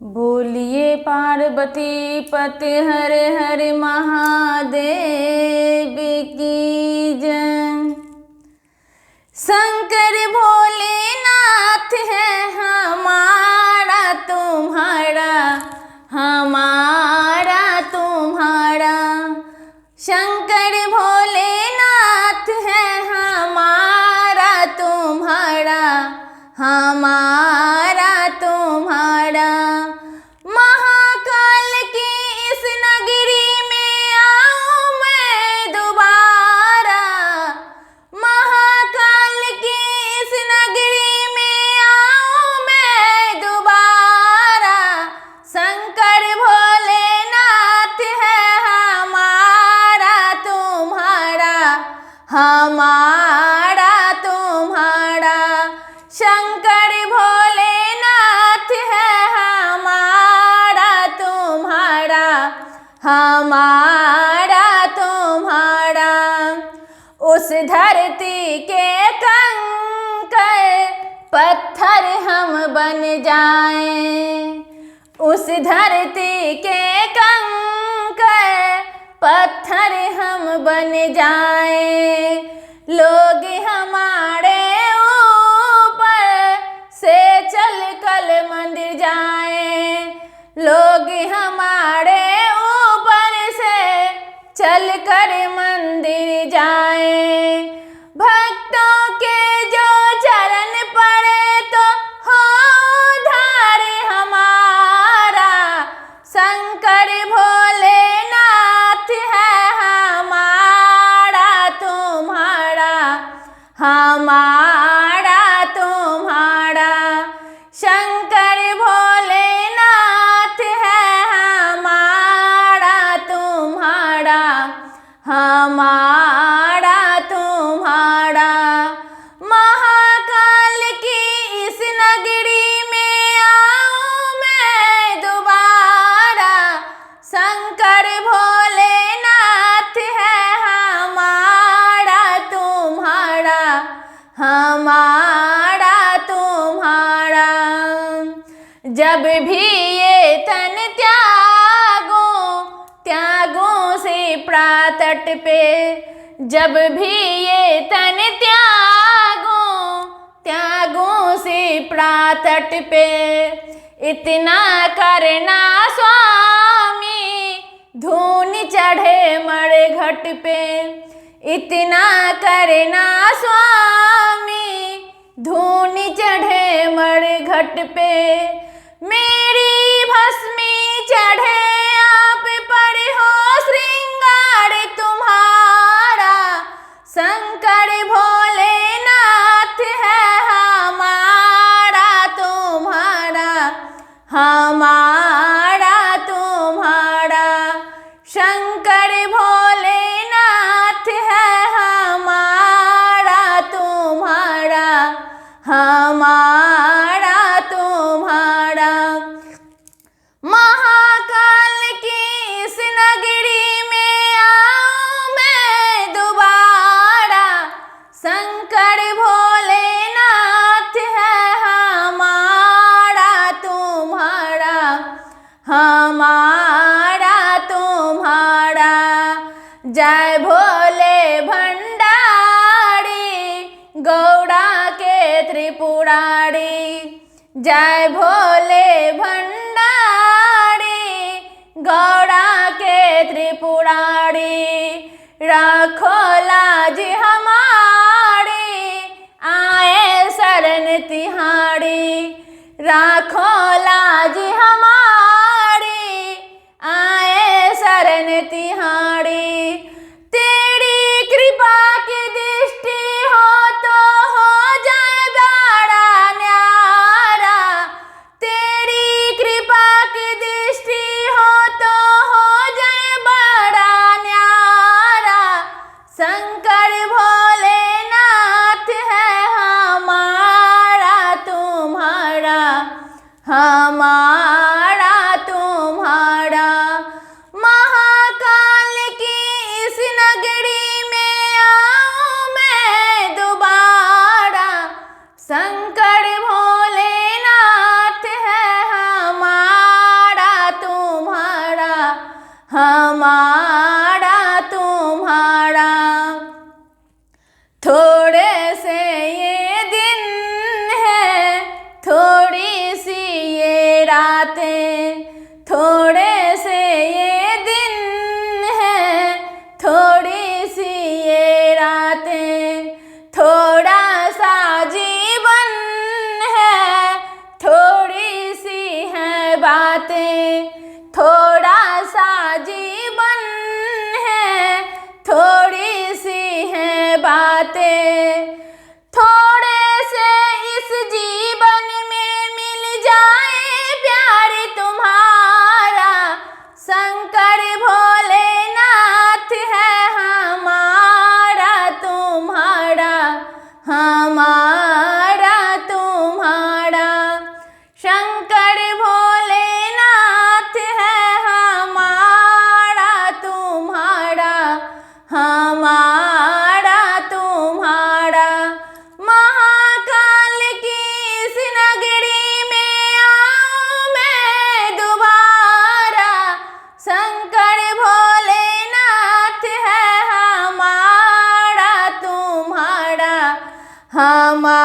बोलिए पार्वती पति हर हर महादेव की जय। शंकर भोलेनाथ है हमारा तुम्हारा, हमारा तुम्हारा। शंकर भोलेनाथ है हमारा तुम्हारा, हमारा तुम्हारा। महाकाल की इस नगरी में आऊं मैं दोबारा, महाकाल की इस नगरी में आऊं मैं दोबारा। शंकर भोलेनाथ है हमारा तुम्हारा, हमारा तुम्हारा। शंकर भोलेनाथ है हमारा तुम्हारा, हमारा तुम्हारा। उस धरती के कंकड़ पत्थर हम बन जाएं, उस धरती के कंकड़ पत्थर हम बन जाएं। लोग हमारे ऊपर से चल कल मंदिर जाएं, लोग हमारे ऊपर से चल कर मंदिर जाएं। भक्तों के जो चरण पड़े तो हो उद्धार हमारा। शंकर भोलेनाथ है हमारा तुम्हारा, हमारा तुम्हारा। शंकर भोलेनाथ है हमारा तुम्हारा, हमारा तुम्हारा। महाकाल की इस नगरी में आऊं मैं दोबारा। शंकर भोलेनाथ है हमारा तुम्हारा, हमारा तुम्हारा। जब भी ये तन त्यागों से प्रातट पे, जब भी ये तन त्यागों से प्रातट पे। इतना करना स्वामी धून चढ़े मरे घट पे, इतना करना स्वामी धून चढ़े मरे घट पे। मेरी भस्मी चढ़े आप पर हो श्रृंगार तुम्हारा। शंकर भोलेनाथ है हमारा तुम्हारा, हमारा तुम्हारा। शंकर भोलेनाथ है हमारा तुम्हारा, हमारा तुम्हारा। महाकाल की इस नगरी में आऊं मैं दोबारा। शंकर भोलेनाथ है हमारा तुम्हारा, हमारा तुम्हारा। जय भोले भंडारी गौड़ा के त्रिपुरारी, जय भोले भंडारी गौड़ा के त्रिपुरारी। राखो लाज हमारी आए शरण तिहारी, राखो लाज हमारी आए शरण तिहारी। तेरी कृपा की दृष्टि हो तो हो जाए बड़ा न्यारा, तेरी कृपा की दृष्टि हो तो हो जाए बड़ा न्यारा। शंकर भोलेनाथ है हमारा तुम्हारा, हमारा तुम्हारा। महाकाल की इस नगरी में आऊं मैं दोबारा। शंकर भोलेनाथ है हमारा बातें, थोड़ा सा जीवन है, थोड़ी सी है बातें, थोड़े से इस जीवन में मिल जाए प्यार तुम्हारा, शंकर भोलेनाथ है हमारा तुम्हारा, हमारा तुम्हारा, शंकर भोलेनाथ है हमारा तुम्हारा, हमारा तुम्हारा। महाकाल की इस नगरी में आऊं मैं दोबारा, शंकर भोलेनाथ है हमारा तुम्हारा, हमारा